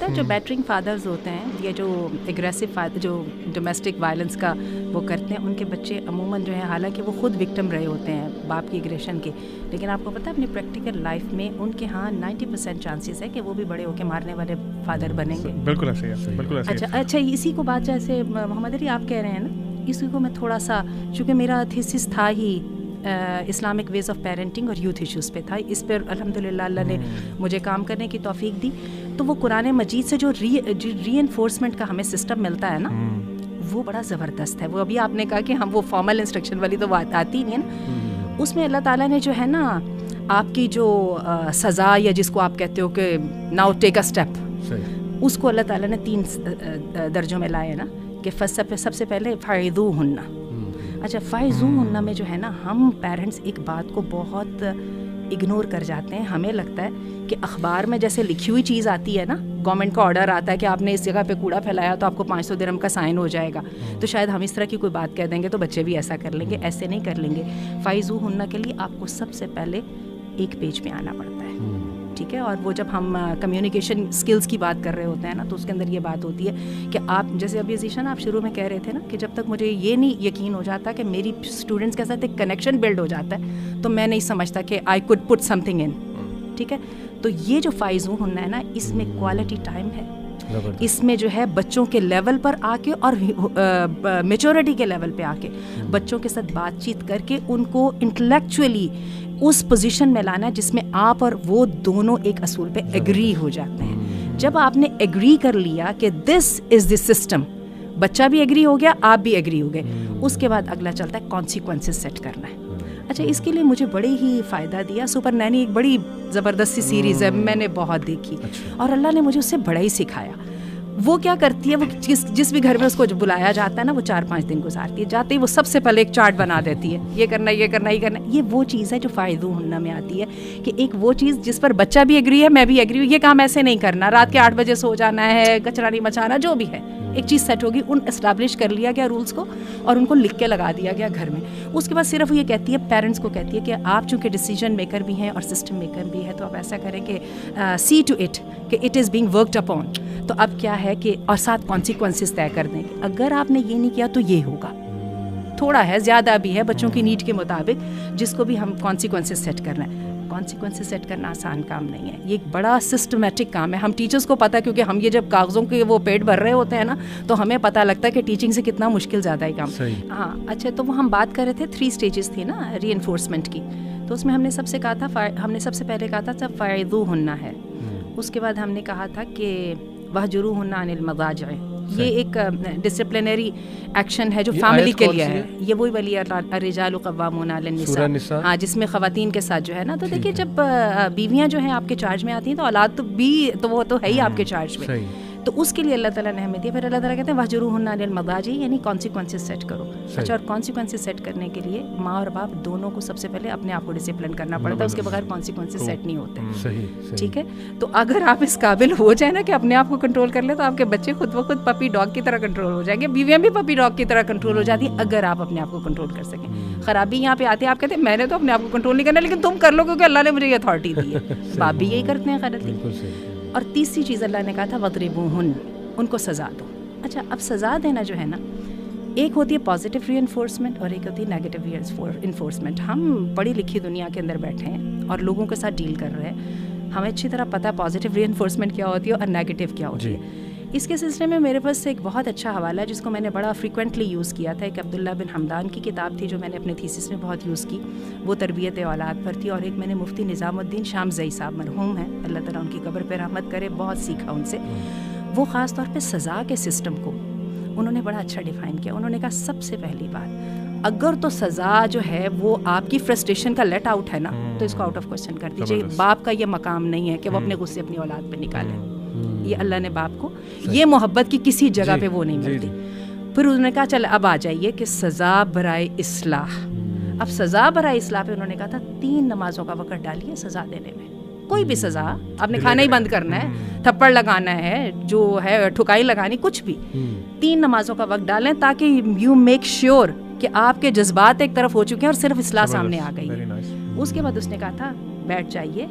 پتہ ہے جو بیٹرنگ فادرز ہوتے ہیں یا جو اگریسو جو ڈومیسٹک وائلنس کا وہ کرتے ہیں, ان کے بچے عموماً جو ہے حالانکہ وہ خود وکٹم رہے ہوتے ہیں باپ کی اگریشن کے, لیکن آپ کو پتہ ہے اپنی پریکٹیکل لائف میں ان کے ہاں 90% چانسز ہے کہ وہ بھی بڑے ہو کے مارنے والے فادر بنیں گے. بالکل ایسے ہے, بالکل ایسے. اچھا اسی کو بات جیسے محمد علی آپ کہہ رہے ہیں نا, اسی کو میں تھوڑا سا, چونکہ میرا تھیسس تھا ہی اسلامک ویز آف پیرنٹنگ اور یوتھ ایشوز پہ تھا, اس پر الحمدللہ اللہ نے مجھے کام کرنے کی توفیق دی. تو وہ قرآن مجید سے جو ری انفورسمنٹ کا ہمیں سسٹم ملتا ہے نا, وہ بڑا زبردست ہے. وہ ابھی آپ نے کہا کہ ہم وہ فارمل انسٹرکشن والی تو بات آتی نہیں ہے نا, اس میں اللہ تعالیٰ نے جو ہے نا آپ کی جو سزا یا جس کو آپ کہتے ہو کہ ناؤ ٹیک اے اسٹیپ, اس کو اللہ تعالیٰ نے 3 درجوں میں لائے نا, کہ سب سے پہلے فائدوہن. اچھا فائزوہن میں جو ہے نا ہم پیرنٹس ایک بات کو بہت اگنور کر جاتے ہیں. ہمیں لگتا ہے کہ اخبار میں جیسے لکھی ہوئی چیز آتی ہے نا, گورنمنٹ کا آرڈر آتا ہے کہ آپ نے اس جگہ پہ کوڑا پھیلایا تو آپ کو 500 درہم کا سائن ہو جائے گا, تو شاید ہم اس طرح کی کوئی بات کہہ دیں گے تو بچے بھی ایسا کر لیں گے. ایسے نہیں کر لیں گے. فائزوہن کے لیے آپ کو سب سے پہلے ایک پیج پہ آنا پڑتا ہے, ٹھیک ہے. اور وہ جب ہم کمیونیکیشن اسکلس کی بات کر رہے ہوتے ہیں نا, تو اس کے اندر یہ بات ہوتی ہے کہ آپ جیسے ابھی ذیشان آپ شروع میں کہہ رہے تھے نا کہ جب تک مجھے یہ نہیں یقین ہو جاتا کہ میری اسٹوڈنٹس کے ساتھ ایک کنیکشن بلڈ ہو جاتا ہے, تو میں نہیں سمجھتا کہ I could put some thing in, ٹھیک ہے. تو یہ جو فائزوہن ہے نا, اس میں کوالٹی ٹائم ہے, اس میں جو ہے بچوں کے لیول پر آ کے اور میچورٹی کے لیول پہ آ کے بچوں کے ساتھ بات چیت کر کے ان کو انٹلیکچولی اس پوزیشن میں لانا ہے جس میں آپ اور وہ دونوں ایک اصول پہ ایگری ہو جاتے ہیں. جب آپ نے ایگری کر لیا کہ دس از دی سسٹم, بچہ بھی ایگری ہو گیا, آپ بھی ایگری ہو گئے, اس کے بعد اگلا چلتا ہے کانسیکوینسز سیٹ کرنا ہے. اچھا اس کے لیے مجھے بڑے ہی فائدہ دیا سپر نینی, ایک بڑی زبردست سی سیریز ہے, میں نے بہت دیکھی اور اللہ نے مجھے اس سے بڑا ہی سکھایا. وہ کیا کرتی ہے, وہ جس بھی گھر میں اس کو بلایا جاتا ہے نا, وہ 4-5 دن گزارتی ہے. جاتے ہی وہ سب سے پہلے ایک چارٹ بنا دیتی ہے, یہ کرنا یہ کرنا یہ کرنا. یہ وہ چیز ہے جو فائدوہن میں آتی ہے, کہ ایک وہ چیز جس پر بچہ بھی ایگری ہے, میں بھی ایگری ہوں, یہ کام ایسے نہیں کرنا, رات کے 8 بجے سو جانا ہے, کچرا نہیں مچانا, جو بھی ہے ایک چیز سیٹ ہوگی. ان اسٹیبلش کر لیا گیا رولس کو اور ان کو لکھ کے لگا دیا گیا گھر میں. اس کے بعد صرف یہ کہتی ہے, پیرنٹس کو کہتی ہے کہ آپ چونکہ ڈیسیجن میکر بھی ہیں اور سسٹم میکر بھی ہے, تو آپ ایسا کریں کہ سی ٹو اٹ کہ it is being worked upon. تو اب کیا ہے کہ اور ساتھ کانسیکوینسز طے کر دیں کہ اگر آپ نے یہ نہیں کیا تو یہ ہوگا. تھوڑا ہے, زیادہ بھی ہے, بچوں کی نیڈ کے مطابق جس کو بھی ہم کانسیکوینسز سیٹ کرنا ہے. کانسیکوینسز سیٹ کرنا آسان کام نہیں ہے, یہ ایک بڑا سسٹمیٹک کام ہے. ہم ٹیچرس کو پتہ, کیونکہ ہم یہ جب کاغذوں کے وہ پیٹ بھر رہے ہوتے ہیں نا, تو ہمیں پتہ لگتا ہے کہ ٹیچنگ سے کتنا مشکل زیادہ ہے کام. ہاں اچھا, تو وہ ہم بات کر رہے تھے 3 اسٹیجز تھی نا ری انفورسمنٹ کی. تو اس میں ہم نے سب سے کہا تھا, ہم نے سب سے پہلے کہا تھا فائدوہن ہے. اس کے بعد ہم نے کہا تھا کہ وہجروہن عن المضاجع, یہ ایک ڈسپلنری ایکشن ہے جو فیملی کے لیے ہے. یہ وہی ولی الرجال قوامون علی النساء, ہاں, جس میں خواتین کے ساتھ جو ہے نا, تو دیکھیے جب بیویاں جو ہیں آپ کے چارج میں آتی ہیں تو اولاد تو وہ تو ہے ہی آپ کے چارج میں, تو اس کے لیے اللہ تعالیٰ نے ہمیں دیا. پھر اللہ تعالیٰ کہتے ہیں وہجروہن علی المضاجع, یعنی کانسیکوینسز سیٹ کرو. اچھا, اور کانسیکوینسز سیٹ کرنے کے لیے ماں اور باپ دونوں کو سب سے پہلے اپنے آپ کو ڈسپلن کرنا پڑتا ہے, اس کے بغیر کانسیکوینسز سیٹ نہیں ہوتے. ٹھیک ہے, تو اگر آپ اس قابل ہو جائیں نا کہ اپنے آپ کو کنٹرول کر لیں, تو آپ کے بچے خود بخود پپی ڈاگ کی طرح کنٹرول ہو جائیں گے. بیویاں بھی پپی ڈاگ کی طرح کنٹرول ہو جاتی ہیں اگر آپ اپنے آپ کو کنٹرول کر سکیں. خرابی یہاں پہ آتی ہے, آپ کہتے ہیں میں نے تو اپنے آپ کو کنٹرول نہیں کرنا, لیکن تم کر لو کیونکہ اللہ نے مجھے یہ اتھارٹی دی ہے. باپ بھی یہی کرتے ہیں غلطی. اور تیسری چیز اللہ نے کہا تھا وضربوہن, ان کو سزا دو. اچھا, اب سزا دینا جو ہے نا, ایک ہوتی ہے پازیٹیو ری انفورسمنٹ اور ایک ہوتی ہے نیگیٹو ری انفورسمنٹ. ہم پڑھی لکھی دنیا کے اندر بیٹھے ہیں اور لوگوں کے ساتھ ڈیل کر رہے ہیں, ہمیں اچھی طرح پتہ ہے پازیٹیو ری انفورسمنٹ کیا ہوتی ہے اور نیگیٹو کیا ہوتی ہے. اس کے سلسلے میں میرے پاس ایک بہت اچھا حوالہ ہے جس کو میں نے بڑا فریکوینٹلی یوز کیا تھا. ایک عبداللہ بن حمدان کی کتاب تھی جو میں نے اپنے تھیسس میں بہت یوز کی, وہ تربیت اولاد پر تھی. اور ایک میں نے مفتی نظام الدین شامزئی صاحب, مرحوم ہیں, اللہ تعالیٰ ان کی قبر پہ رحمت کرے, بہت سیکھا ان سے. وہ خاص طور پہ سزا کے سسٹم کو انہوں نے بڑا اچھا ڈیفائن کیا. انہوں نے کہا سب سے پہلی بات, اگر تو سزا جو ہے وہ آپ کی فرسٹریشن کا لیٹ آؤٹ ہے نا, تو اس کو آؤٹ آف کوسچن کر دیجیے. باپ کا یہ مقام نہیں ہے کہ وہ اپنے غصے اپنی اولاد پہ نکالے. یہ اللہ نے باپ کو یہ محبت کی کسی جگہ پہ وہ نہیں ملتی. پھر انہوں نے کہا چل اب آ جائیے کہ سزا برائے اصلاح. اب سزا برائے اصلاح پہ انہوں نے کہا تھا 3 نمازوں کا وقت ڈالیے سزا دینے میں. کوئی بھی سزا, آپ نے کھانا ہی بند کرنا ہے, تھپڑ لگانا ہے, جو ہے ٹھکائی لگانی, کچھ بھی, 3 نمازوں کا وقت ڈالیں تاکہ یو میک شیور کہ آپ کے جذبات ایک طرف ہو چکے ہیں اور صرف اصلاح سامنے آ گئی. اس کے بعد اس نے کہا تھا بیٹھ جائیے,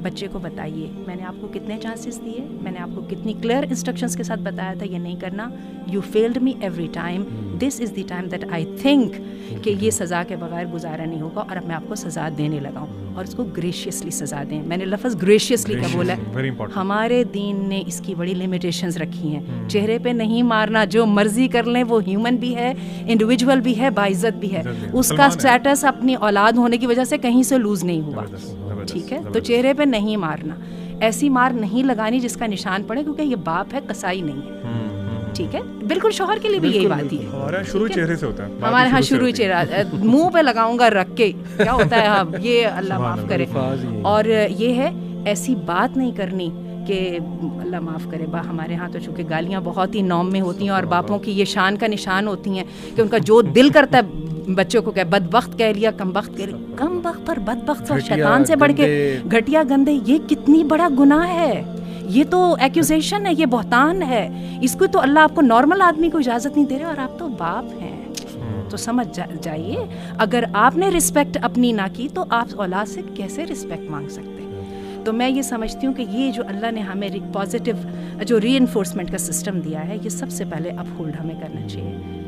بچے کو بتائیے میں نے آپ کو کتنے چانسز دیے, میں نے آپ کو کتنی کلیئر انسٹرکشنز کے ساتھ بتایا تھا یہ نہیں کرنا, you field me every time, this is the time that I think کہ یہ سزا کے بغیر گزارا نہیں ہوگا اور اب میں آپ کو سزا دینے لگا ہوں, اور اس کو گریشیسلی سزا دیں. میں نے لفظ گریشیسلی کا بولا ہے. ہمارے دین نے اس کی بڑی لمیٹیشنز رکھی ہیں. چہرے پہ نہیں مارنا, جو مرضی کر لیں, وہ ہیومن بھی ہے, انڈیویجول بھی ہے, باعزت بھی ہے, اس کا اسٹیٹس اپنی اولاد ہونے کی وجہ سے کہیں سے لوز نہیں ہوا, ٹھیک ہے. تو چہرے پہ نہیں مارنا, ایسی مار نہیں لگانی جس کا نشان پڑے, کیونکہ یہ باپ ہے, قصائی نہیں ہے, ٹھیک ہے. بالکل شوہر کے لیے بھی یہی بات ہی ہے. ہمارا شروع چہرے سے ہوتا ہے, ہمارے ہاں شروع چہرہ, منہ پہ لگاؤں گا رکھ کے کیا ہوتا ہے, اب یہ اللہ معاف کرے. اور یہ ہے ایسی بات نہیں کرنی کہ اللہ معاف کرے, ہمارے ہاں تو چونکہ گالیاں بہت ہی نام میں ہوتی ہیں اور باپوں کی یہ شان کا نشان ہوتی ہیں کہ ان کا جو دل کرتا ہے بچوں کو کہ بدبخت کہہ لیا, کم بخت کہہ لیا. کم بخت اور بدبخت اور شیطان سے بڑھ کے گھٹیا گندے, یہ کتنی بڑا گناہ ہے. یہ تو ایکوزیشن ہے, یہ بہتان ہے. اس کو تو اللہ آپ کو نارمل آدمی کو اجازت نہیں دے رہے, اور آپ تو باپ ہیں. تو سمجھ جائیے, اگر آپ نے رسپیکٹ اپنی نہ کی تو آپ اولاد سے کیسے رسپیکٹ مانگ سکتے ہیں. تو میں یہ سمجھتی ہوں کہ یہ جو اللہ نے ہمیں پازیٹیو جو ری انفورسمنٹ کا سسٹم دیا ہے, یہ سب سے پہلے اپ ہولڈ ہمیں کرنا چاہیے.